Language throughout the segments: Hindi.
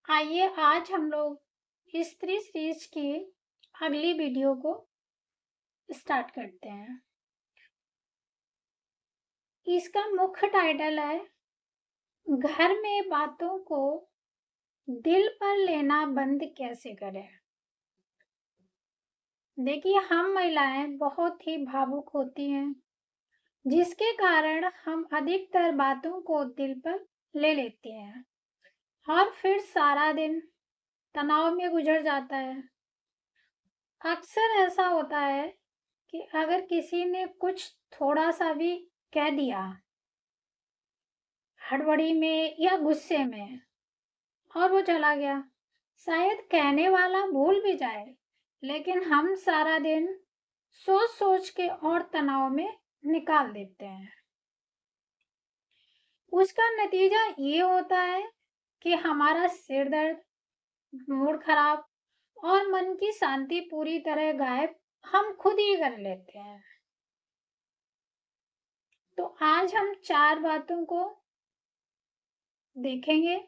आइए आज हम लोग स्त्री सीरीज की अगली वीडियो को स्टार्ट करते हैं। इसका मुख्य टाइटल है घर में बातों को दिल पर लेना बंद कैसे करें। देखिए, हम महिलाएं बहुत ही भावुक होती हैं, जिसके कारण हम अधिकतर बातों को दिल पर ले लेते हैं और फिर सारा दिन तनाव में गुजर जाता है। अक्सर ऐसा होता है कि अगर किसी ने कुछ थोड़ा सा भी कह दिया हड़बड़ी में या गुस्से में और वो चला गया, शायद कहने वाला भूल भी जाए, लेकिन हम सारा दिन सोच सोच के और तनाव में निकाल देते हैं। उसका नतीजा ये होता है कि हमारा सिर दर्द, मूड खराब और मन की शांति पूरी तरह गायब हम खुद ही कर लेते हैं। तो आज हम 4 बातों को देखेंगे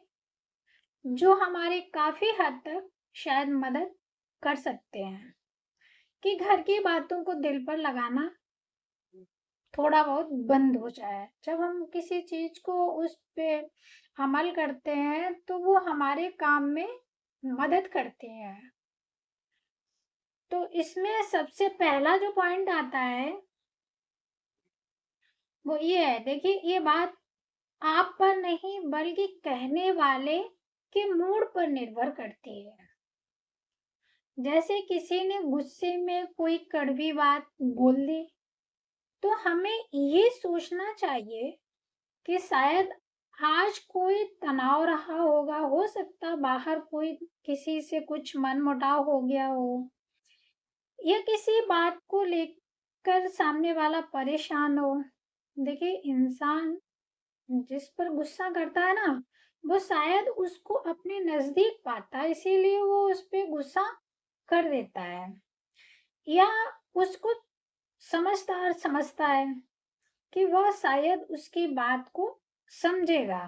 जो हमारी काफी हद तक शायद मदद कर सकते हैं कि घर की बातों को दिल पर लगाना थोड़ा बहुत बंद हो जाए। जब हम किसी चीज को उस पे अमल करते हैं तो वो हमारे काम में मदद करती है। तो इसमें सबसे पहला जो पॉइंट आता है वो ये है, देखिए ये बात आप पर नहीं बल्कि कहने वाले के मूड पर निर्भर करती है। जैसे किसी ने गुस्से में कोई कड़वी बात बोल दी तो हमें ये सोचना चाहिए कि शायद आज कोई तनाव रहा होगा, हो सकता बाहर कोई किसी से कुछ मनमुटाव हो गया हो या किसी बात को लेकर सामने वाला परेशान हो। देखिए, इंसान जिस पर गुस्सा करता है ना, वो शायद उसको अपने नजदीक पाता है, इसीलिए वो उस पे गुस्सा कर देता है या उसको समझदार समझता है कि वह शायद उसकी बात को समझेगा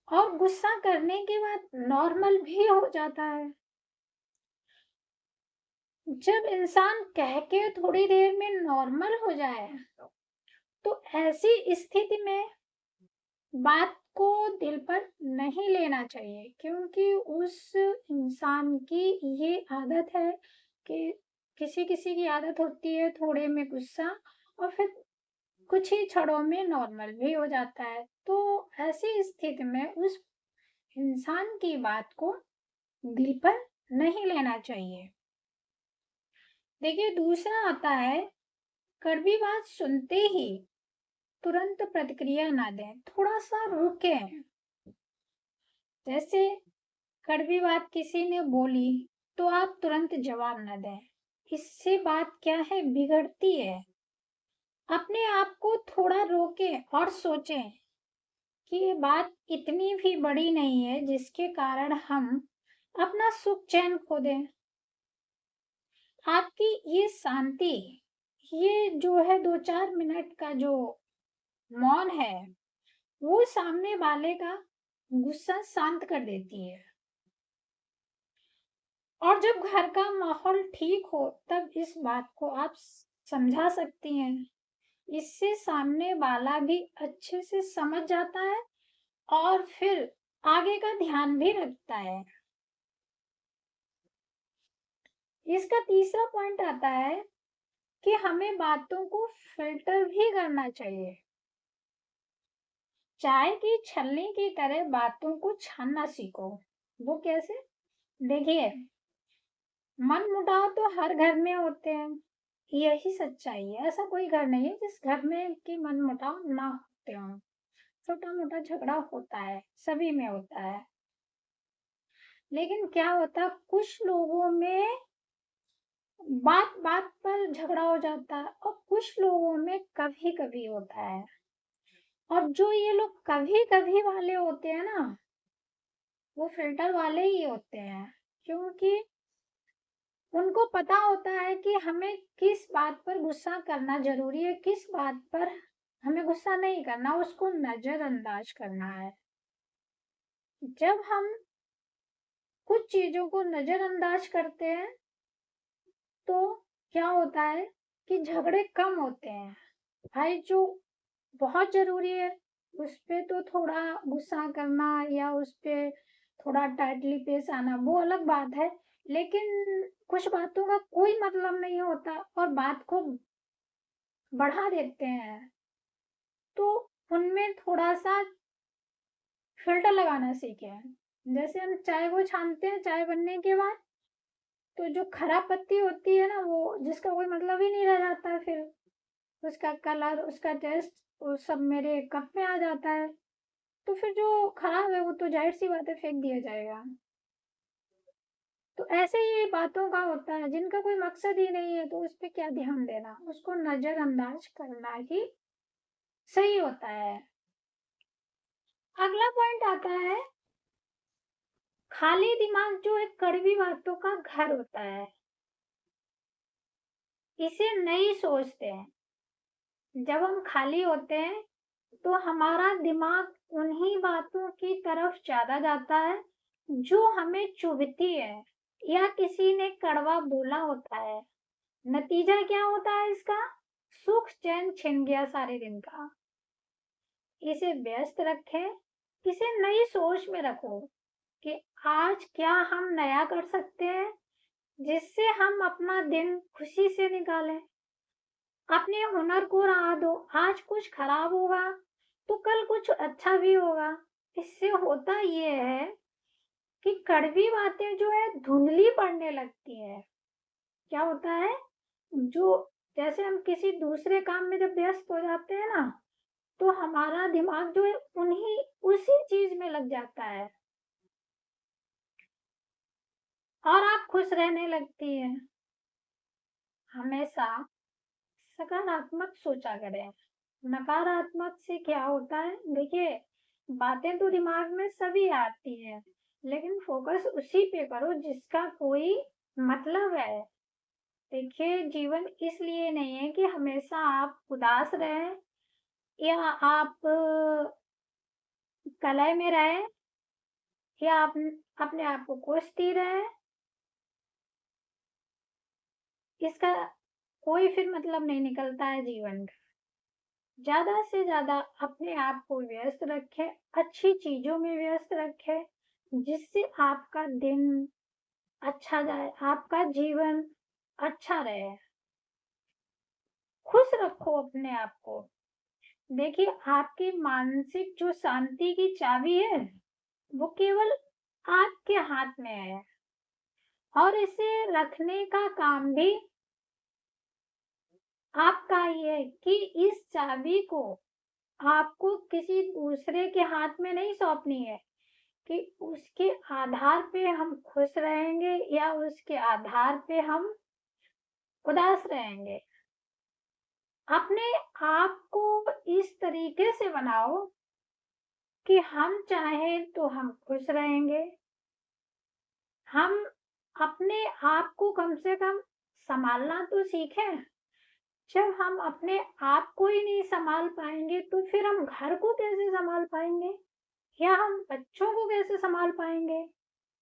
और गुस्सा करने के बाद नॉर्मल भी हो जाता है। जब इंसान कह के थोड़ी देर में नॉर्मल हो जाए तो ऐसी स्थिति में बात को दिल पर नहीं लेना चाहिए, क्योंकि उस इंसान की ये आदत है कि किसी किसी की आदत होती है थोड़े में गुस्सा और फिर कुछ ही क्षणों में नॉर्मल भी हो जाता है। तो ऐसी स्थिति में उस इंसान की बात को दिल पर नहीं लेना चाहिए। देखिए, दूसरा आता है कड़वी बात सुनते ही तुरंत प्रतिक्रिया ना दें, थोड़ा सा रुकें। जैसे कड़वी बात किसी ने बोली तो आप तुरंत जवाब ना दें, इससे बात क्या है बिगड़ती है। अपने आप को थोड़ा रोकें और सोचें कि ये बात इतनी भी बड़ी नहीं है जिसके कारण हम अपना सुख चैन खो दें। आपकी ये शांति, ये जो है 2-4 मिनट का जो मौन है, वो सामने वाले का गुस्सा शांत कर देती है। और जब घर का माहौल ठीक हो तब इस बात को आप समझा सकती हैं। इससे सामने वाला भी अच्छे से समझ जाता है और फिर आगे का ध्यान भी रखता है। इसका तीसरा पॉइंट आता है कि हमें बातों को फिल्टर भी करना चाहिए। चाय की छलनी की तरह बातों को छानना सीखो। वो कैसे? देखिए, मनमुटाव तो हर घर में होते हैं, यही सच्चाई है। ऐसा कोई घर नहीं है जिस घर में कि मनमुटाव ना होते हों। छोटा मोटा झगड़ा होता है, सभी में होता है। लेकिन क्या होता, कुछ लोगों में बात बात पर झगड़ा हो जाता है और कुछ लोगों में कभी कभी होता है। और जो ये लोग कभी कभी वाले होते हैं ना, वो फिल्टर वाले ही होते हैं, क्योंकि उनको पता होता है कि हमें किस बात पर गुस्सा करना जरूरी है, किस बात पर हमें गुस्सा नहीं करना, उसको नजरअंदाज करना है। जब हम कुछ चीजों को नजरअंदाज करते हैं तो क्या होता है कि झगड़े कम होते हैं। भाई जो बहुत जरूरी है उस पे तो थोड़ा गुस्सा करना या उस पे थोड़ा टाइटली पेश आना वो अलग बात है, लेकिन कुछ बातों का कोई मतलब नहीं होता और बात को बढ़ा देते हैं, तो उनमें थोड़ा सा फिल्टर लगाना सीखें। जैसे हम चाय को छानते हैं, चाय बनने के बाद तो जो खराब पत्ती होती है ना, वो जिसका कोई मतलब ही नहीं रह जाता है, फिर उसका कलर, उसका टेस्ट, वो सब मेरे कप में आ जाता है। तो फिर जो खराब है वो तो जाहिर सी बात है फेंक दिया जाएगा। तो ऐसे ही बातों का होता है जिनका कोई मकसद ही नहीं है, तो उस पर क्या ध्यान देना, उसको नजरअंदाज करना ही सही होता है। अगला पॉइंट आता है, खाली दिमाग जो एक कड़वी बातों का घर होता है, इसे नहीं सोचते हैं। जब हम खाली होते हैं तो हमारा दिमाग उन्हीं बातों की तरफ ज्यादा जाता है जो हमें चुभती है या किसी ने कड़वा बोला होता है। नतीजा क्या होता है इसका? सुख चैन छिन गया सारे दिन का। इसे व्यस्त रखें, इसे नई सोच में रखो कि आज क्या हम नया कर सकते हैं जिससे हम अपना दिन खुशी से निकालें। अपने हुनर को राह दो, आज कुछ खराब होगा तो कल कुछ अच्छा भी होगा। इससे होता ये है कि कड़वी बातें जो है धुंधली पड़ने लगती है। क्या होता है, जो जैसे हम किसी दूसरे काम में जब व्यस्त हो जाते हैं ना, तो हमारा दिमाग जो है उन्हीं उसी चीज में लग जाता है और आप खुश रहने लगती है। हमेशा सकारात्मक सोचा करें। नकारात्मक से क्या होता है, देखिए बातें तो दिमाग में सभी आती हैं, लेकिन फोकस उसी पे करो जिसका कोई मतलब है। देखिए जीवन इसलिए नहीं है कि हमेशा आप उदास रहें या आप कलह में रहें या आप अपने आप को कोसती रहें। इसका कोई फिर मतलब नहीं निकलता है जीवन का। ज्यादा से ज्यादा अपने आप को व्यस्त रखें, अच्छी चीजों में व्यस्त रखें जिससे आपका दिन अच्छा जाए, आपका जीवन अच्छा रहे। खुश रखो अपने आप को। देखिए आपकी मानसिक जो शांति की चाबी है वो केवल आपके हाथ में है और इसे रखने का काम भी आपका ही है कि इस चाबी को आपको किसी दूसरे के हाथ में नहीं सौंपनी है कि उसके आधार पे हम खुश रहेंगे या उसके आधार पे हम उदास रहेंगे। अपने आप को इस तरीके से बनाओ कि हम चाहें तो हम खुश रहेंगे। हम अपने आप को कम से कम संभालना तो सीखें। जब हम अपने आप को ही नहीं संभाल पाएंगे तो फिर हम घर को कैसे संभाल पाएंगे या हम बच्चों को कैसे संभाल पाएंगे।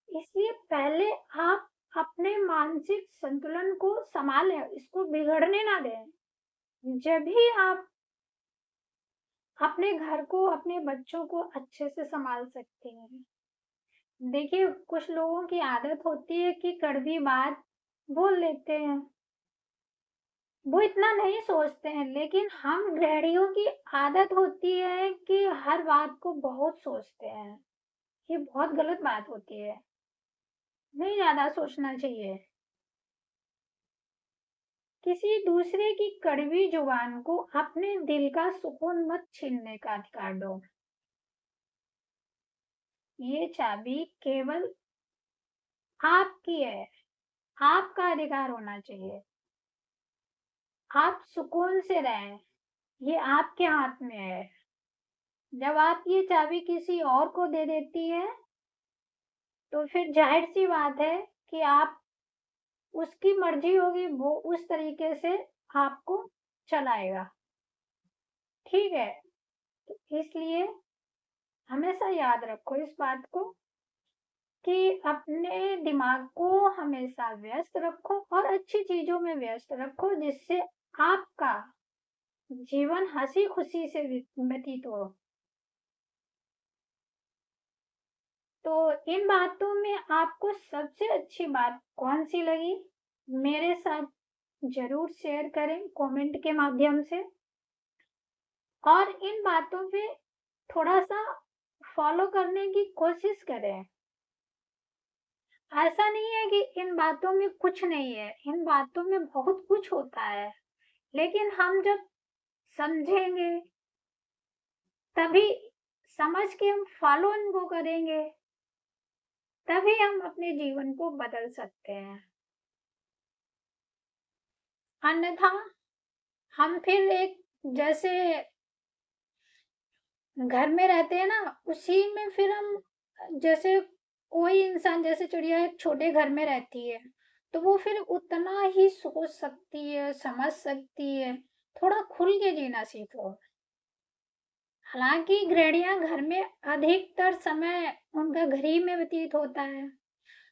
इसलिए पहले आप अपने मानसिक संतुलन को संभालें, इसको बिगड़ने ना दें। जब भी आप अपने घर को, अपने बच्चों को अच्छे से संभाल सकते हैं। देखिए कुछ लोगों की आदत होती है कि कड़वी बात बोल लेते हैं, वो इतना नहीं सोचते हैं, लेकिन हम गृहिणियों की आदत होती है कि हर बात को बहुत सोचते हैं। ये बहुत गलत बात होती है, नहीं ज्यादा सोचना चाहिए। किसी दूसरे की कड़वी जुबान को अपने दिल का सुकून मत छीनने का अधिकार दो। ये चाबी केवल आपकी है, आपका अधिकार होना चाहिए। आप सुकून से रहें, ये आपके हाथ में है। जब आप ये चाबी किसी और को दे देती है तो फिर जाहिर सी बात है कि आप, उसकी मर्जी होगी, वो उस तरीके से आपको चलाएगा। ठीक है, तो इसलिए हमेशा याद रखो इस बात को कि अपने दिमाग को हमेशा व्यस्त रखो और अच्छी चीजों में व्यस्त रखो, जिससे आपका जीवन हंसी खुशी से व्यतीत हो। तो इन बातों में आपको सबसे अच्छी बात कौन सी लगी, मेरे साथ जरूर शेयर करें कमेंट के माध्यम से, और इन बातों पे थोड़ा सा फॉलो करने की कोशिश करें। ऐसा नहीं है कि इन बातों में कुछ नहीं है, इन बातों में बहुत कुछ होता है, लेकिन हम जब समझेंगे तभी, समझ के हम फॉलो इनको करेंगे, तभी हम अपने जीवन को बदल सकते हैं। अन्यथा हम फिर एक जैसे घर में रहते हैं ना, उसी में फिर हम जैसे कोई इंसान जैसे चिड़िया एक छोटे घर में रहती है, तो वो फिर उतना ही सोच सकती है, समझ सकती है। थोड़ा खुल के जीना सीखो। हालांकि गृहणियां घर में अधिकतर समय उनका घर ही में व्यतीत होता है,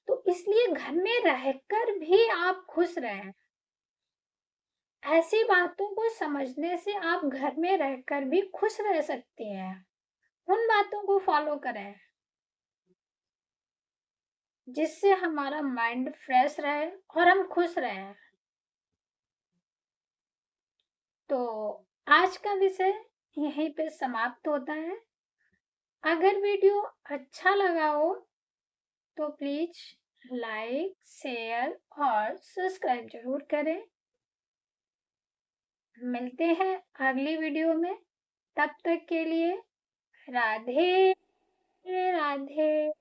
तो इसलिए घर में रहकर भी आप खुश रहें। ऐसी बातों को समझने से आप घर में रहकर भी खुश रह सकते हैं। उन बातों को फॉलो करें जिससे हमारा माइंड फ्रेश रहे और हम खुश रहें। तो आज का विषय यहीं पे समाप्त होता है। अगर वीडियो अच्छा लगा हो तो प्लीज लाइक, शेयर और सब्सक्राइब जरूर करें। मिलते हैं अगली वीडियो में, तब तक के लिए राधे राधे।